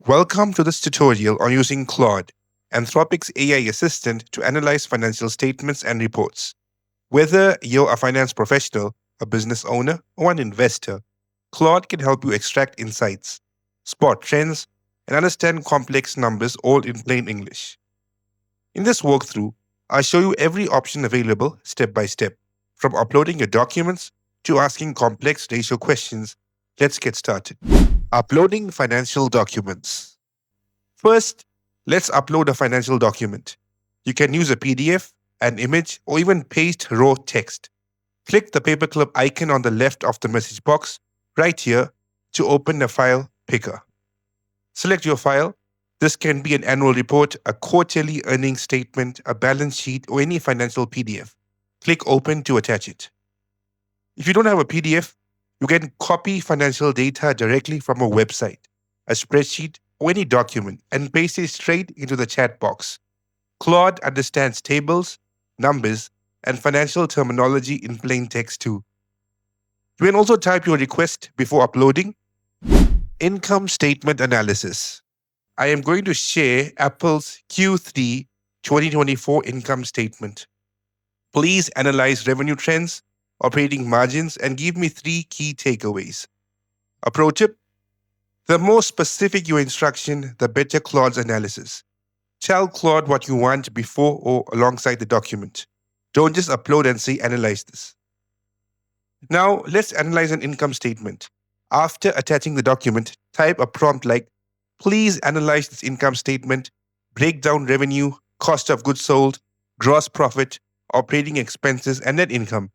Welcome to this tutorial on using Claude, Anthropic's AI assistant to analyze financial statements and reports. Whether you're a finance professional, a business owner, or an investor, Claude can help you extract insights, spot trends, and understand complex numbers all in plain English. In this walkthrough, I'll show you every option available step by step, from uploading your documents to asking complex ratio questions. Let's get started. Uploading financial documents. First, let's upload a financial document. You can use a PDF, an image, or even paste raw text. Click the paperclip icon on the left of the message box right here to open a file picker. Select your file. This can be an annual report, a quarterly earnings statement, a balance sheet, or any financial PDF. Click Open to attach it. If you don't have a PDF, you can copy financial data directly from a website, a spreadsheet, or any document and paste it straight into the chat box. Claude understands tables, numbers, and financial terminology in plain text too. You can also type your request before uploading. Income statement analysis. I am going to share Apple's Q3 2024 income statement. Please analyze revenue trends, operating margins, and give me 3 key takeaways. A pro tip: the more specific your instruction, the better Claude's analysis. Tell Claude what you want before or alongside the document. Don't just upload and say analyze this. Now, let's analyze an income statement. After attaching the document, type a prompt like, please analyze this income statement, break down revenue, cost of goods sold, gross profit, operating expenses, and net income.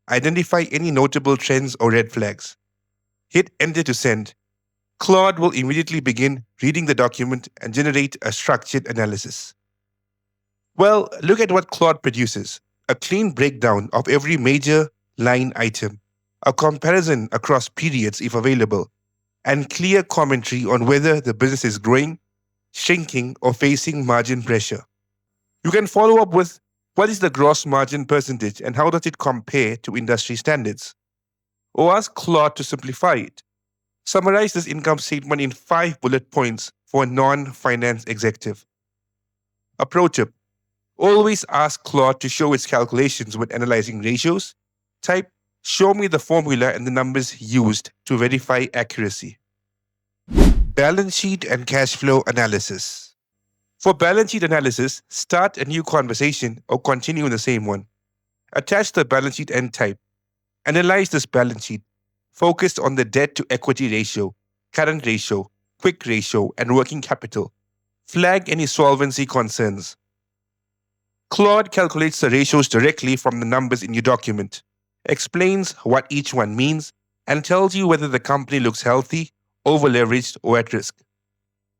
Identify any notable trends or red flags. Hit enter to send. Claude will immediately begin reading the document and generate a structured analysis. Well, look at what Claude produces. A clean breakdown of every major line item, a comparison across periods if available, and clear commentary on whether the business is growing, shrinking, or facing margin pressure. You can follow up with, what is the gross margin percentage and how does it compare to industry standards? Or ask Claude to simplify it. Summarize this income statement in 5 bullet points for a non-finance executive. A pro tip: always ask Claude to show its calculations when analyzing ratios. Type, show me the formula and the numbers used to verify accuracy. Balance sheet and cash flow analysis. For balance sheet analysis, start a new conversation or continue in the same one. Attach the balance sheet and type, analyze this balance sheet, focused on the debt to equity ratio, current ratio, quick ratio, and working capital. Flag any solvency concerns. Claude calculates the ratios directly from the numbers in your document, explains what each one means, and tells you whether the company looks healthy, over-leveraged, or at risk.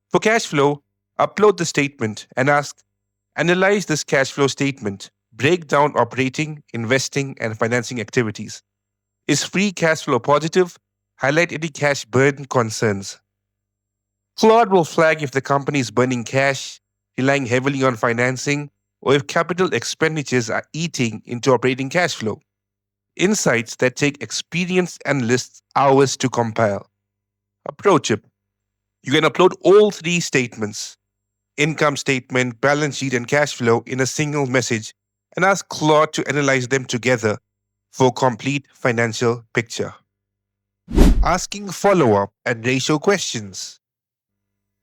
For cash flow, upload the statement and ask, analyze this cash flow statement, break down operating, investing, and financing activities. Is free cash flow positive? Highlight any cash burn concerns. Claude will flag if the company is burning cash, relying heavily on financing, or if capital expenditures are eating into operating cash flow. Insights that take experience and lists hours to compile. A pro tip: you can upload all 3 statements, income statement, balance sheet, and cash flow, in a single message and ask Claude to analyze them together for a complete financial picture. Asking follow-up and ratio questions.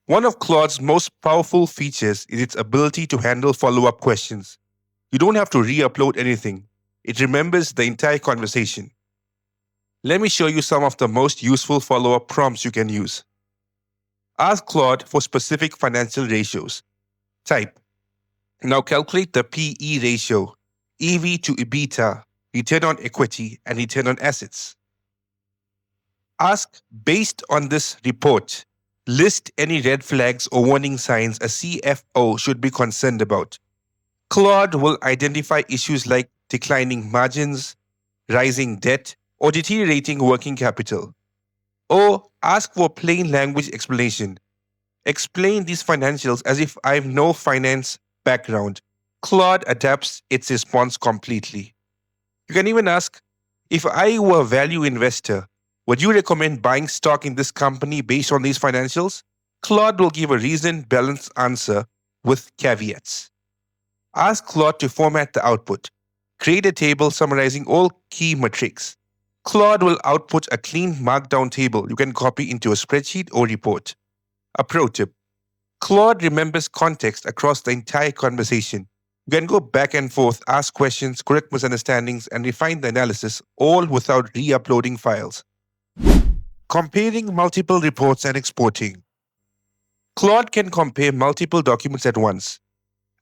One of Claude's most powerful features is its ability to handle follow-up questions. You don't have to re-upload anything. It remembers the entire conversation. Let me show you some of the most useful follow-up prompts you can use. Ask Claude for specific financial ratios. Type, now calculate the PE ratio, EV to EBITDA, return on equity, and return on assets. Ask, based on this report, list any red flags or warning signs a CFO should be concerned about. Claude will identify issues like declining margins, rising debt, or deteriorating working capital. Or ask for plain language explanation. Explain these financials as if I have no finance background. Claude adapts its response completely. You can even ask, if I were a value investor, would you recommend buying stock in this company based on these financials? Claude will give a reasoned, balanced answer with caveats. Ask Claude to format the output. Create a table summarizing all key metrics. Claude will output a clean markdown table you can copy into a spreadsheet or report. A pro tip: Claude remembers context across the entire conversation. You can go back and forth, ask questions, correct misunderstandings, and refine the analysis, all without re uploading files. Comparing multiple reports and exporting. Claude can compare multiple documents at once.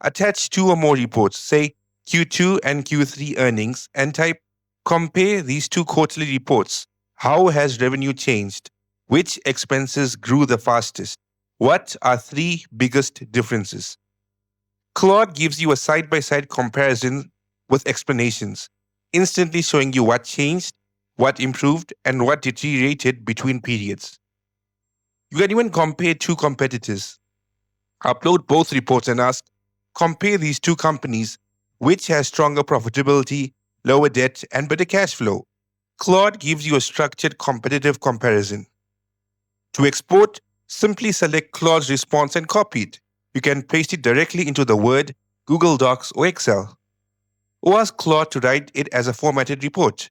Attach two or more reports, say Q2 and Q3 earnings, and type compare these two quarterly reports. How has revenue changed? Which expenses grew the fastest? What are three biggest differences? Claude gives you a side by side comparison with explanations, instantly showing you what changed, what improved, and what deteriorated between periods. You can even compare two competitors. Upload both reports and ask, compare these two companies, which has stronger profitability, lower debt, and better cash flow. Claude gives you a structured competitive comparison. To export, simply select Claude's response and copy it. You can paste it directly into the Word, Google Docs, or Excel. Or ask Claude to write it as a formatted report.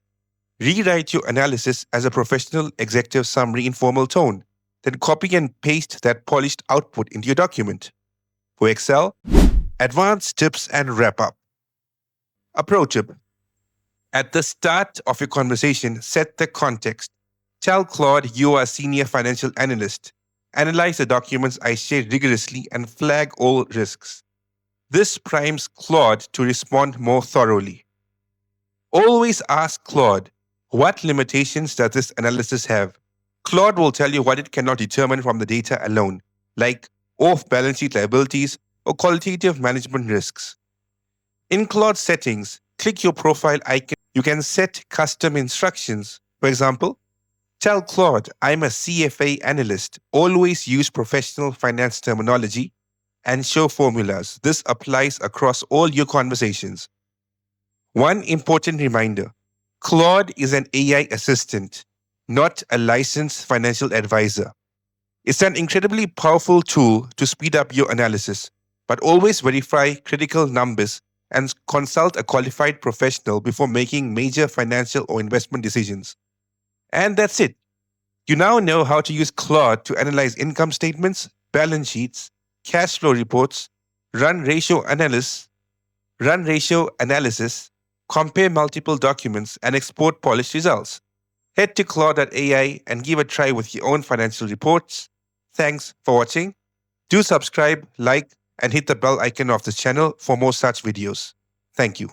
Rewrite your analysis as a professional executive summary in formal tone. Then copy and paste that polished output into your document. For Excel, advanced tips and wrap up. A pro tip: at the start of your conversation, set the context. Tell Claude you are a senior financial analyst. Analyze the documents I shared rigorously and flag all risks. This primes Claude to respond more thoroughly. Always ask Claude, what limitations does this analysis have? Claude will tell you what it cannot determine from the data alone, like off-balance sheet liabilities or qualitative management risks. In Claude settings, click your profile icon. You can set custom instructions. For example, tell Claude, I'm a CFA analyst. Always use professional finance terminology and show formulas. This applies across all your conversations. One important reminder: Claude is an AI assistant, not a licensed financial advisor. It's an incredibly powerful tool to speed up your analysis, but always verify critical numbers and consult a qualified professional before making major financial or investment decisions. And that's it. You now know how to use Claude to analyze income statements, balance sheets, cash flow reports, run ratio analysis, compare multiple documents, and export polished results. Head to Claude.ai and give a try with your own financial reports. Thanks for watching. Do subscribe, like, and hit the bell icon of this channel for more such videos. Thank you.